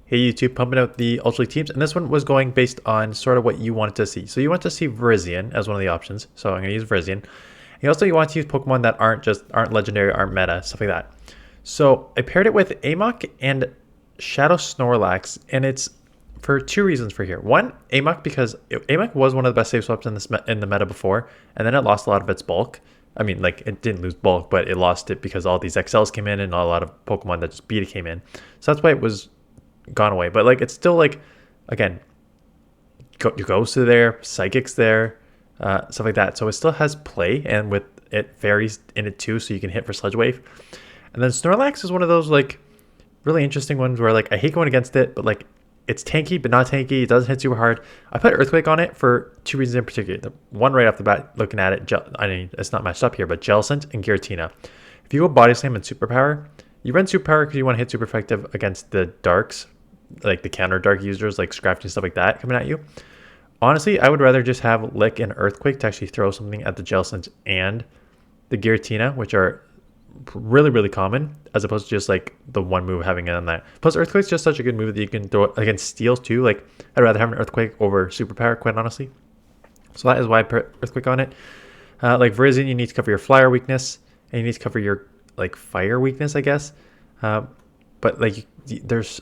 Hey YouTube, pumping out the Ultra League teams, and this one was going based on sort of what you wanted to see. So you want to see Virizion as one of the options, so I'm going to use Virizion. And also you want to use Pokemon that aren't legendary, aren't meta, stuff like that. So I paired it with Amok and Shadow Snorlax, and it's for two reasons for here. One, Amok, because Amok was one of the best save swaps in the meta before, and then it lost a lot of its bulk. I mean, like, it didn't lose bulk, but it lost it because all these XLs came in and a lot of Pokemon that just beat it came in. So that's why it was gone away. But like, it's still like, again, your Ghosts are there, Psychic's there, stuff like that. So it still has play, and with it varies in it too, so you can hit for Sludge Wave. And then Snorlax is one of those like really interesting ones where like I hate going against it, but like it's tanky but not tanky. It doesn't hit super hard. I put Earthquake on it for two reasons in particular. The one right off the bat, looking at it, I mean, it's not matched up here, but Jellicent and Giratina. If you go Body Slam and Superpower, you run Superpower because you want to hit super effective against the Darks, like the counter Dark users like Scrafty and stuff like that coming at you. Honestly, I would rather just have Lick and Earthquake to actually throw something at the Jellicent and the Giratina, which are really common, as opposed to just like the one move having it on that. Plus Earthquake's just such a good move that you can throw it against steals too. Like, I'd rather have an Earthquake over Superpower, quite honestly. So that is why I put Earthquake on it. Like Virizion, you need to cover your Flyer weakness, and you need to cover your like Fire weakness, I guess. But like,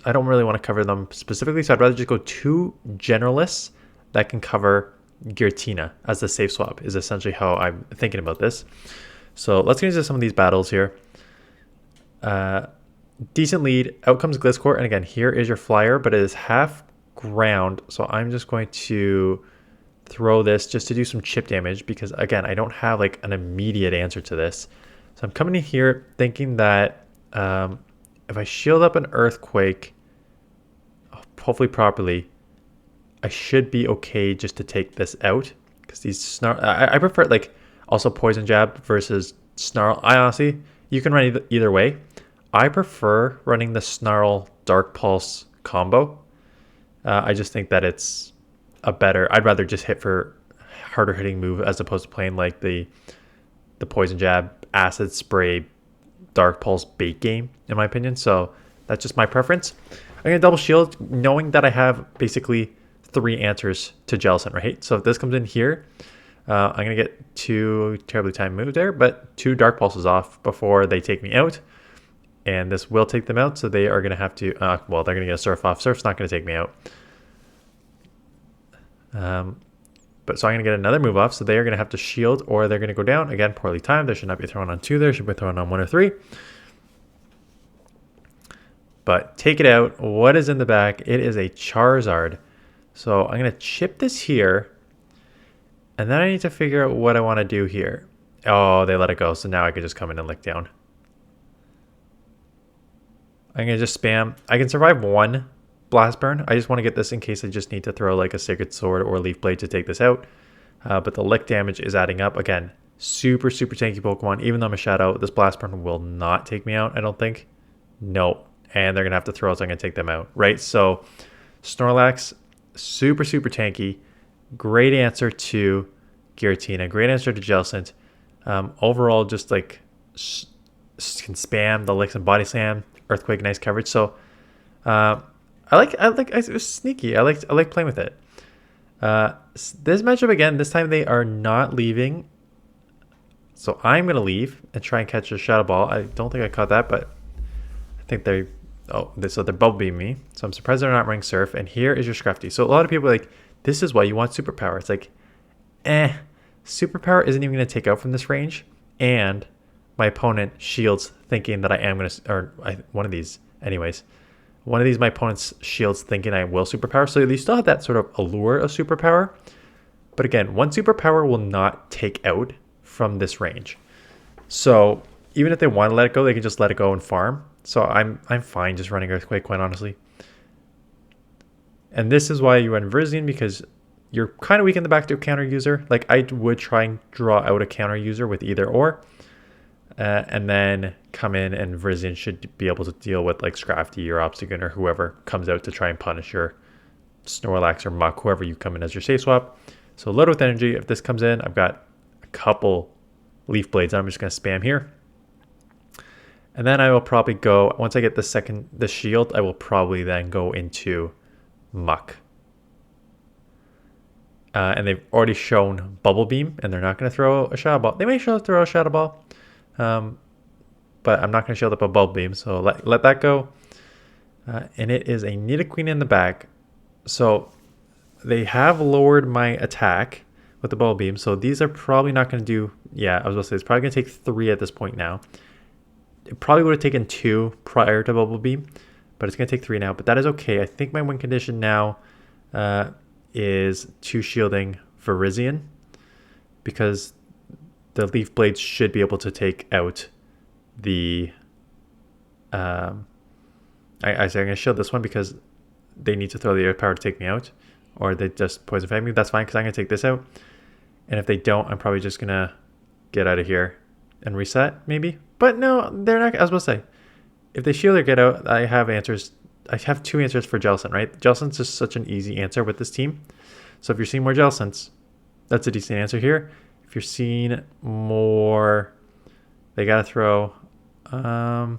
I don't really want to cover them specifically, so I'd rather just go two generalists that can cover Giratina as the safe swap, is essentially how I'm thinking about this. So let's get into some of these battles here. Decent lead. Out comes Gliscor, and again, here is your Flyer, but it is half ground, so I'm just going to throw this just to do some chip damage, because again, I don't have like an immediate answer to this. So I'm coming in here thinking that if I shield up an Earthquake, hopefully properly, I should be okay just to take this out, because these I prefer like also Poison Jab versus Snarl. I honestly, you can run either way. I prefer running the Snarl Dark Pulse combo. I just think that it's a better, I'd rather just hit for harder hitting move as opposed to playing like the Poison Jab, Acid Spray, Dark Pulse bait game, in my opinion. So that's just my preference. I'm going to double shield, knowing that I have basically three answers to Jellicent, right? So if this comes in here, I'm going to get two terribly timed moves there, but two Dark Pulses off before they take me out. And this will take them out, so they are going to have to, well, they're going to get a Surf off. Surf's not going to take me out. But so I'm going to get another move off, so they are going to have to shield, or they're going to go down. Again, poorly timed. They should not be thrown on two there. Should be thrown on one or three. But take it out. What is in the back? It is a Charizard. So I'm going to chip this here. And then I need to figure out what I want to do here. Oh, they let it go. So now I could just come in and lick down. I'm going to just spam. I can survive one Blast Burn. I just want to get this in case I just need to throw like a Sacred Sword or Leaf Blade to take this out. But the lick damage is adding up. Again, super tanky Pokemon. Even though I'm a Shadow, this Blast Burn will not take me out, I don't think. No. And they're going to have to throw it, so I'm going to take them out. Right? So Snorlax, super tanky. Great answer to Giratina. Great answer to Jellicent. Overall, just like can spam the licks and Body Slam. Earthquake, nice coverage. So it was sneaky. I like playing with it. This matchup again, this time they are not leaving. So I'm gonna leave and try and catch a Shadow Ball. I don't think I caught that, but I think they're bubble beaming me. So I'm surprised they're not running Surf. And here is your Scrafty. So a lot of people are like, this is why you want Superpower. It's like, Superpower isn't even gonna take out from this range, and my opponent shields thinking that I am going to, one of these anyways. One of these, my opponent's shields thinking I will Superpower. So you still have that sort of allure of Superpower. But again, one Superpower will not take out from this range. So even if they want to let it go, they can just let it go and farm. So I'm fine just running Earthquake, quite honestly. And this is why you run Virizion, because you're kind of weak in the back to a counter user. Like, I would try and draw out a counter user with either or. And then come in, and Virizion should be able to deal with like Scrafty or Obstagoon or whoever comes out to try and punish your Snorlax or Muck, whoever you come in as your safe swap. So load with energy. If this comes in, I've got a couple Leaf Blades. I'm just going to spam here. And then I will probably go, once I get the shield, I will probably then go into Muck. And they've already shown Bubble Beam, and they're not going to throw a Shadow Ball. They may throw a Shadow Ball, but I'm not going to shield up a Bubble Beam, so let that go. And it is a Nidoqueen in the back. So they have lowered my attack with the Bubble Beam, so these are probably not going to do... Yeah, I was going to say, it's probably going to take 3 at this point now. It probably would have taken 2 prior to Bubble Beam, but it's going to take 3 now. But that is okay. I think my win condition now is 2 shielding Virizion, because the Leaf Blades should be able to take out the... I'm going to shield this one because they need to throw the air power to take me out, or they just poison fight me. That's fine because I'm going to take this out. And if they don't, I'm probably just going to get out of here and reset, maybe. But no, they're not. I was supposed to say, if they shield or get out, I have answers. I have 2 answers for Jellicent, right? Jellicent's just such an easy answer with this team. So if you're seeing more Jellicents, that's a decent answer here. If you're seeing more, they got to throw. Probably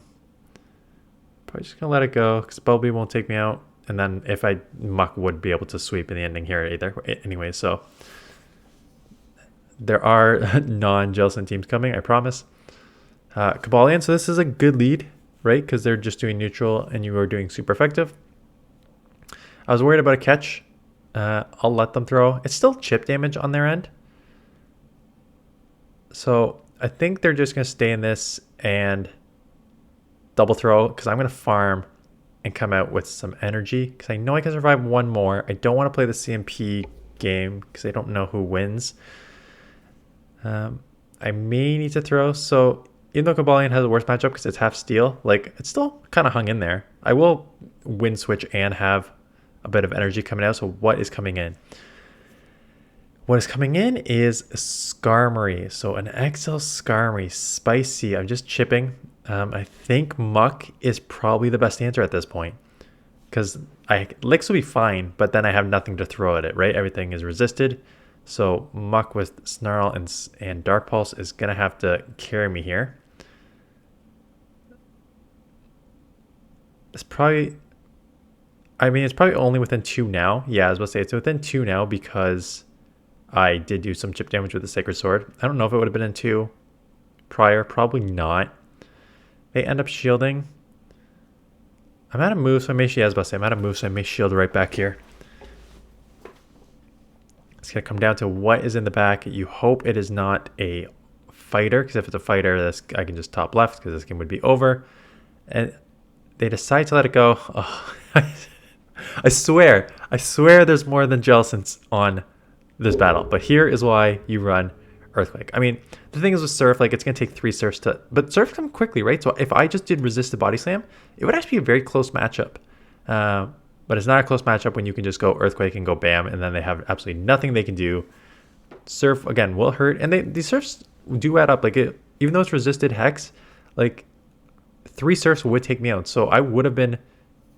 just going to let it go because Bubblebee won't take me out. And then if I Muck would be able to sweep in the ending here either. Anyway, so there are non-Jellicent teams coming, I promise. Cobalion, so this is a good lead, right? Because they're just doing neutral and you are doing super effective. I was worried about a catch. I'll let them throw. It's still chip damage on their end. So I think they're just going to stay in this and double throw because I'm going to farm and come out with some energy because I know I can survive 1 more. I don't want to play the CMP game because I don't know who wins. I may need to throw. So even though Cobalion has a worse matchup because it's half steel, like it's still kind of hung in there. I will win switch and have a bit of energy coming out. So what is coming in? What is coming in is Skarmory. So an XL Skarmory, spicy. I'm just chipping. I think Muck is probably the best answer at this point because Licks will be fine, but then I have nothing to throw at it, right? Everything is resisted. So Muck with Snarl and Dark Pulse is going to have to carry me here. It's probably... I mean, it's probably only within 2 now. Yeah, I was about to say it's within 2 now because I did do some chip damage with the Sacred Sword. I don't know if it would have been in 2 prior. Probably not. They end up shielding. I'm out of moves, so I may... Yeah, I was about to say I'm out of moves, so I may shield right back here. It's going to come down to what is in the back. You hope it is not a fighter, because if it's a fighter, I can just top left, because this game would be over. And they decide to let it go. Oh, I swear there's more than Jellicents on this battle. But here is why you run Earthquake. I mean, the thing is with Surf, like it's going to take 3 Surfs to... But Surf come quickly, right? So if I just did Resisted Body Slam, it would actually be a very close matchup. But it's not a close matchup when you can just go Earthquake and go bam, and then they have absolutely nothing they can do. Surf, again, will hurt. And these Surfs do add up. Like even though it's Resisted Hex, like 3 Surfs would take me out. So I would have been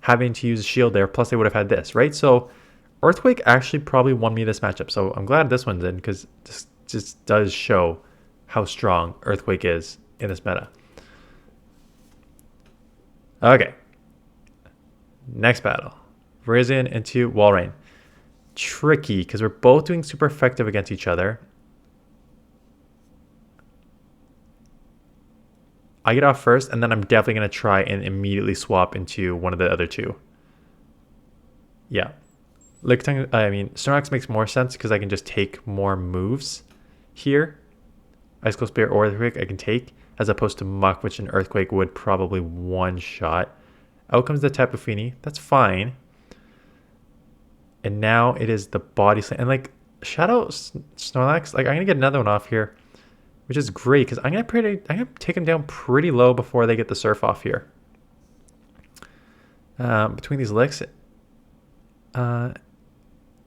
having to use a shield there, plus they would have had this, right? So Earthquake actually probably won me this matchup. So I'm glad this one's in, because this just does show how strong Earthquake is in this meta. Okay. Next battle. Virizion into Walrein. Tricky, because we're both doing super effective against each other. I get off first, and then I'm definitely going to try and immediately swap into one of the other 2. Yeah. Snorlax makes more sense because I can just take more moves here. Ice Cold Spear or Earthquake I can take, as opposed to Muck, which an Earthquake would probably one-shot. Out comes the Tapu Fini. That's fine. And now it is the Body Slam. And like Shadow Snorlax, like I'm going to get another one off here, which is great because I'm gonna take them down pretty low before they get the Surf off here. Between these licks, I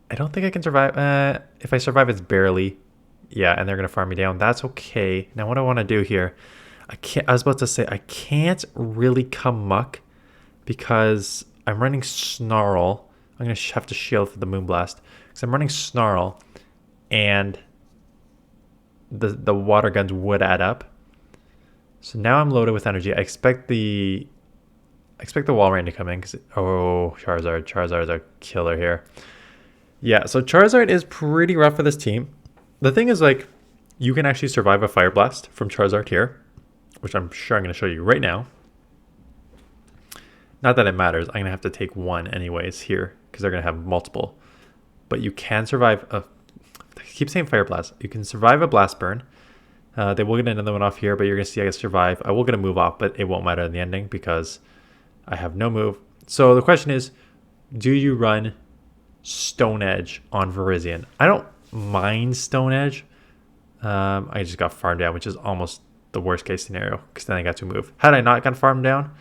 don't think I can survive. If I survive, it's barely. Yeah, and they're gonna farm me down. That's okay. Now what I want to do here, I was about to say I can't really come Muck because I'm running Snarl. I'm gonna have to shield for the Moonblast because I'm running Snarl, and the water guns would add up. So now I'm loaded with energy. I expect the Walrein to come in because oh, Charizard's a killer here. Yeah, so Charizard is pretty rough for this team. The thing is, like, you can actually survive a Fire Blast from Charizard here, which I'm sure I'm going to show you right now. Not that it matters. I'm going to have to take one anyways here because they're going to have multiple. But you can survive a... I keep saying Fire Blast. You can survive a Blast Burn. They will get another one off here, but you're going to see I survive. I will get a move off, but it won't matter in the ending because I have no move. So the question is, do you run Stone Edge on Virizion? I don't mind Stone Edge. I just got farmed down, which is almost the worst case scenario because then I got to move. Had I not gotten farmed down,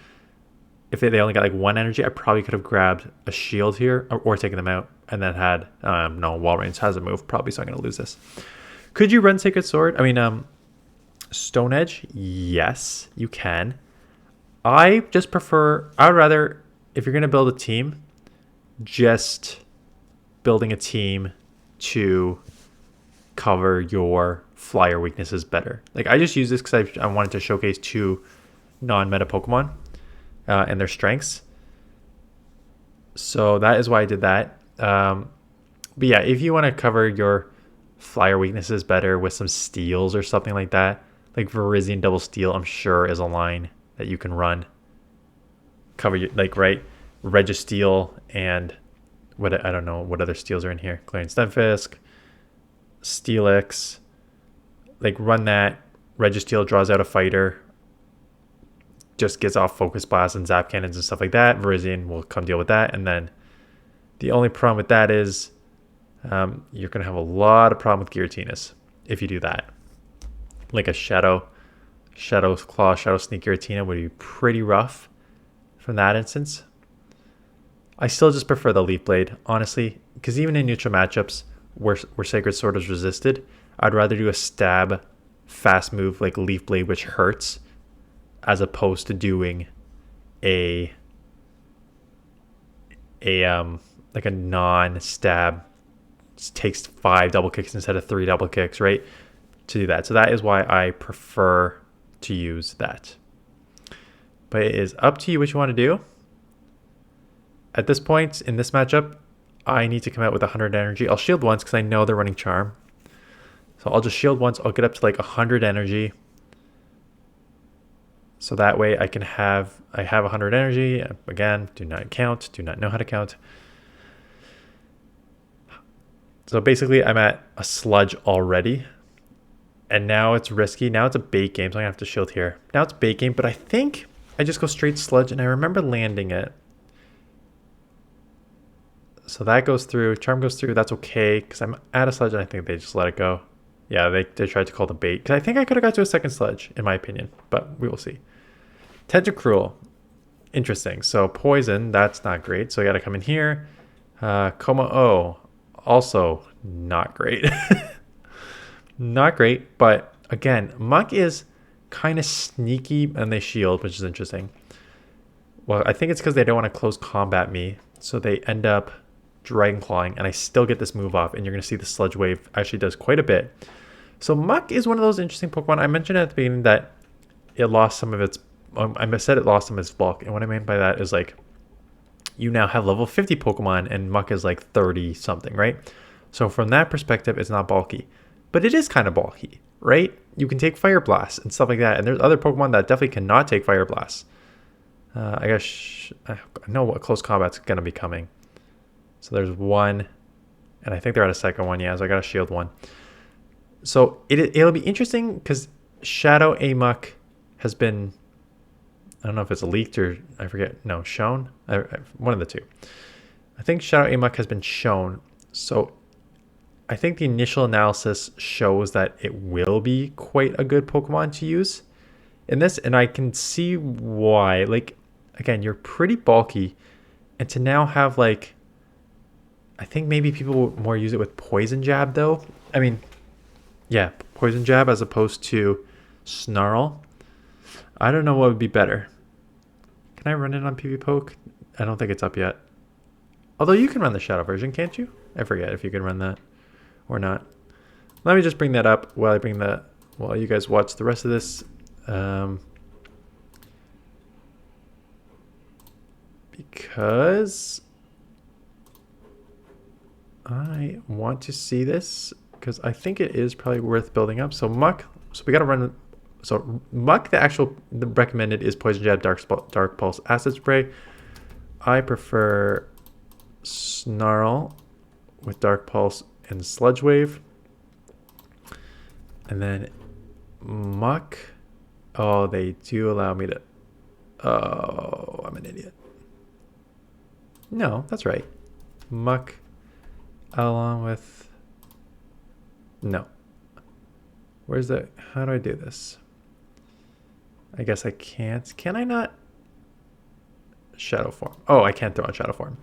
if they only got like one energy, I probably could have grabbed a shield here or taken them out and then had, no, Walrein has a move probably, so I'm going to lose this. Could you run Sacred Sword? I mean, Stone Edge? Yes, you can. I just prefer, I would rather, if you're going to build a team, just building a team to cover your flyer weaknesses better. Like, I just use this because I wanted to showcase two non-meta Pokemon and their strengths. So that is why I did that. But yeah, if you want to cover your flyer weaknesses better with some steals or something like that, like Virizion Double Steel, I'm sure is a line that you can run. Cover your, like, right, Registeel and what, I don't know what other steals are in here. Clarion Stunfisk, Steelix, like run that. Registeel draws out a fighter, just gets off Focus Blast and Zap Cannons and stuff like that. Virizion will come deal with that. And then the only problem with that is you're going to have a lot of problem with Giratinas if you do that. Like a Shadow Claw, Shadow Sneak Giratina would be pretty rough from that instance. I still just prefer the Leaf Blade, honestly, because even in neutral matchups where Sacred Sword is resisted, I'd rather do a stab, fast move like Leaf Blade, which hurts, as opposed to doing a like a non-stab, takes 5 double kicks instead of 3 double kicks, right? To do that. So that is why I prefer to use that. But it is up to you what you want to do. At this point in this matchup, I need to come out with 100 energy. I'll shield once because I know they're running Charm. So I'll just shield once. I'll get up to like 100 energy. So that way I have 100 energy. Again, do not count. Do not know how to count. So basically I'm at a sludge already. And now it's risky. Now it's a bait game, so I'm going to have to shield here. Now it's bait game, but I think I just go straight sludge, and I remember landing it. So that goes through. Charm goes through. That's okay, because I'm at a sludge, and I think they just let it go. Yeah, they tried to call the bait. Because I think I could have got to a second sludge, in my opinion. But we will see. Tentacruel. Interesting. So poison, that's not great. So I got to come in here. Coma-O. Also not great. Not great, but again, Muck is kind of sneaky and they shield, which is interesting. Well, I think it's because they don't want to close combat me, so they end up Dragon Clawing, and I still get this move off, and you're going to see the Sludge Wave actually does quite a bit. So Muck is one of those interesting Pokemon. I mentioned at the beginning that it lost some of its... I said it lost some of its bulk, and what I mean by that is, like, you now have level 50 Pokemon, and Muck is like 30-something, right? So from that perspective, it's not bulky. But it is kind of bulky, right? You can take Fire Blast and stuff like that. And there's other Pokemon that definitely cannot take Fire Blast. I guess I know what close combat's going to be coming. So there's one. And I think they're at a second one. Yeah, so I got to shield one. So it'll be interesting because Shadow Amok has been... I don't know if it's leaked or... I forget. No, shown? One of the two. I think Shadow Amok has been shown. So... I think the initial analysis shows that it will be quite a good Pokemon to use in this, and I can see why. Like, again, you're pretty bulky, and to now have, like, I think maybe people will more use it with Poison Jab, though. I mean, yeah, Poison Jab as opposed to Snarl. I don't know what would be better. Can I run it on PV Poke? I don't think it's up yet. Although you can run the Shadow version, can't you? I forget if you can run that. Or not. Let me just bring that up while you guys watch the rest of this. because I want to see this because I think it is probably worth building up. So Muck, so we got to run. So Muck, the recommended is Poison Jab, Dark Pulse, Acid Spray. I prefer Snarl with Dark Pulse and Sludge Wave. And then Muck. Oh, they do allow me to. Oh, I'm an idiot. No, that's right. Muck along with. No. Where's the. How do I do this? I guess I can't. Can I not? Shadow form. Oh, I can't throw on shadow form.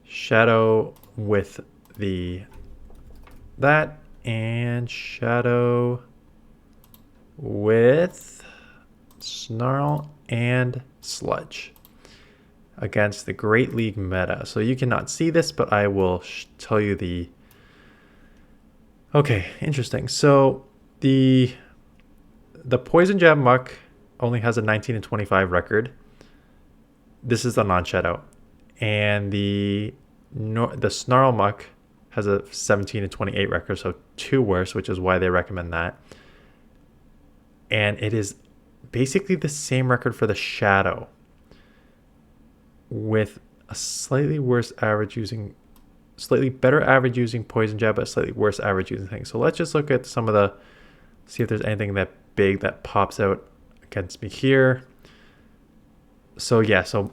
Shadow with that and shadow with Snarl and Sludge against the Great League meta. So you cannot see this, but I will tell you the. Okay, interesting. So the Poison Jab Muck only has a 19 and 25 record. This is the non-shadow, and the Snarl Muck has a 17 and 28 record, so 2 worse, which is why they recommend that. And it is basically the same record for the shadow, with a slightly worse average using, slightly better average using Poison Jab, but slightly worse average using things. So let's just look at some of the, see if there's anything that big that pops out against me here. So yeah, so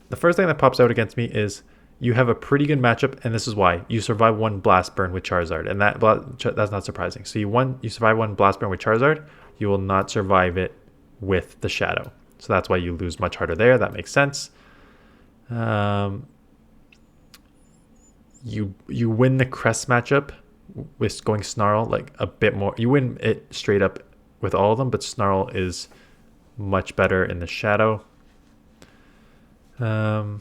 the first thing that pops out against me is you have a pretty good matchup, and this is why. You survive 1 Blast Burn with Charizard, and that's not surprising. So you survive 1 Blast Burn with Charizard, you will not survive it with the Shadow. So that's why you lose much harder there. That makes sense. You win the Crest matchup with going Snarl like a bit more. You win it straight up with all of them, but Snarl is much better in the Shadow. So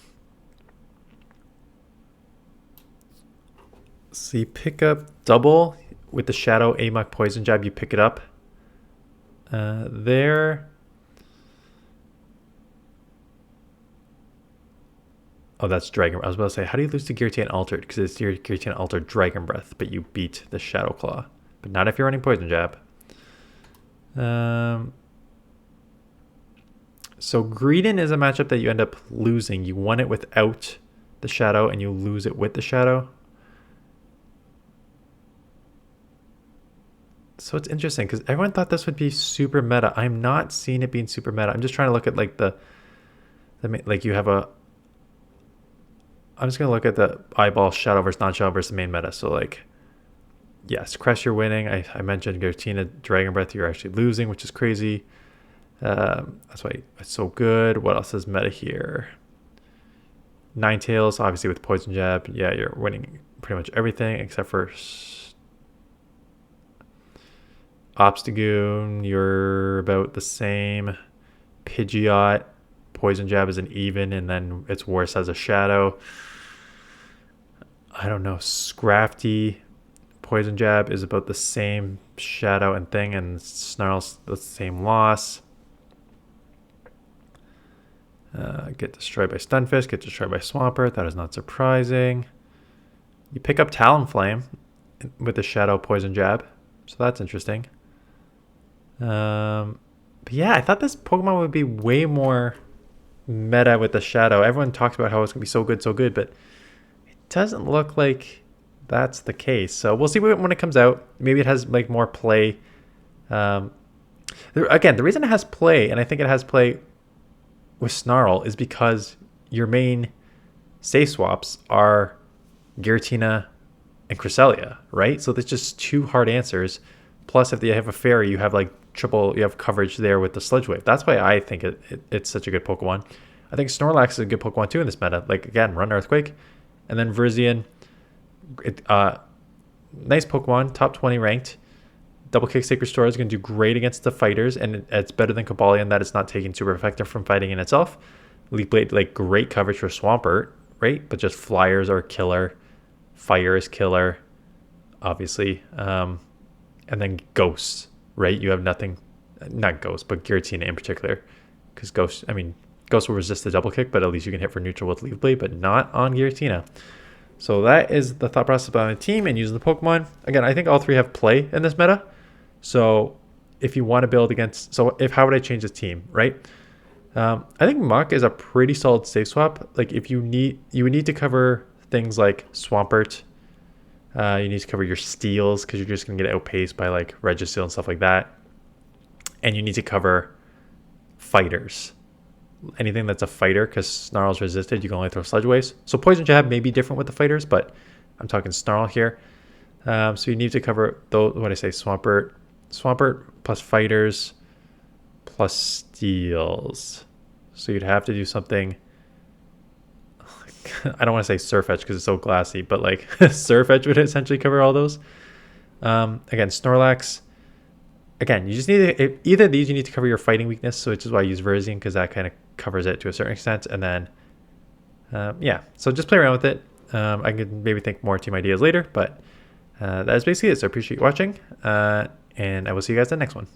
you pick up double with the Shadow Amok Poison Jab. You pick it up there. Oh, that's Dragon. I was about to say, how do you lose to Giratina Altered? Because it's your Giratina Altered Dragon Breath, but you beat the Shadow Claw. But not if you're running Poison Jab. So Greedent is a matchup that you end up losing. You won it without the Shadow, and you lose it with the Shadow. So it's interesting, because everyone thought this would be super meta. I'm not seeing it being super meta. I'm just trying to look at like like you have a, I'm just going to look at the eyeball shadow versus non-shadow versus main meta. So like, yes, Crest you're winning. I mentioned Giratina, Dragon Breath you're actually losing, which is crazy. That's why it's so good. What else is meta here? Ninetales, obviously with Poison Jab. Yeah, you're winning pretty much everything except for Obstagoon. You're about the same. Pidgeot, Poison Jab is an even, and then it's worse as a shadow. I don't know. Scrafty, Poison Jab is about the same shadow and thing, and Snarl's the same loss. Get destroyed by Stunfisk, get destroyed by Swampert. That is not surprising. You pick up Talonflame with the Shadow Poison Jab, so that's interesting. But yeah, I thought this Pokemon would be way more meta with the Shadow. Everyone talks about how it's going to be so good, but it doesn't look like that's the case. So we'll see when it comes out. Maybe it has like more play. Again, the reason it has play, and I think it has play with Snarl, is because your main safe swaps are Giratina and Cresselia, right? So there's just 2 hard answers. Plus, if you have a fairy, you have like you have coverage there with the Sludge Wave. That's why I think it's such a good Pokemon. I think Snorlax is a good Pokemon too in this meta. Like, again, run Earthquake. And then Virizion, nice Pokemon, top 20 ranked. Double Kick Sacred Store is going to do great against the fighters, and it's better than Cobalion that it's not taking super effective from fighting in itself. Leaf Blade, like, great coverage for Swampert, right? But just Flyers are killer. Fire is killer, obviously. And then Ghosts, right? You have nothing, not Ghost, but Giratina in particular. Because Ghost Ghost will resist the double kick, but at least you can hit for neutral with Leaf Blade, but not on Giratina. So that is the thought process behind the team and using the Pokemon. Again, I think all three have play in this meta. So if you want to build against, how would I change this team, right? I think Muck is a pretty solid safe swap. Like if you would need to cover things like Swampert. You need to cover your steals because you're just going to get outpaced by like Registeel and stuff like that. And you need to cover fighters. Anything that's a fighter, because Snarl's resisted, you can only throw Sludge Waves. So Poison Jab may be different with the fighters, but I'm talking Snarl here. So you need to cover those, what I say, Swampert plus fighters plus steals. So you'd have to do something. I don't want to say Surf Edge because it's so glassy, but like Surf Edge would essentially cover all those. Again, Snorlax. Again, you just need to, either of these, you need to cover your fighting weakness, which is why I use virizion, because that kind of covers it to a certain extent. And then, yeah, so just play around with it. I can maybe think more team ideas later, but that is basically it. So I appreciate you watching, and I will see you guys in the next one.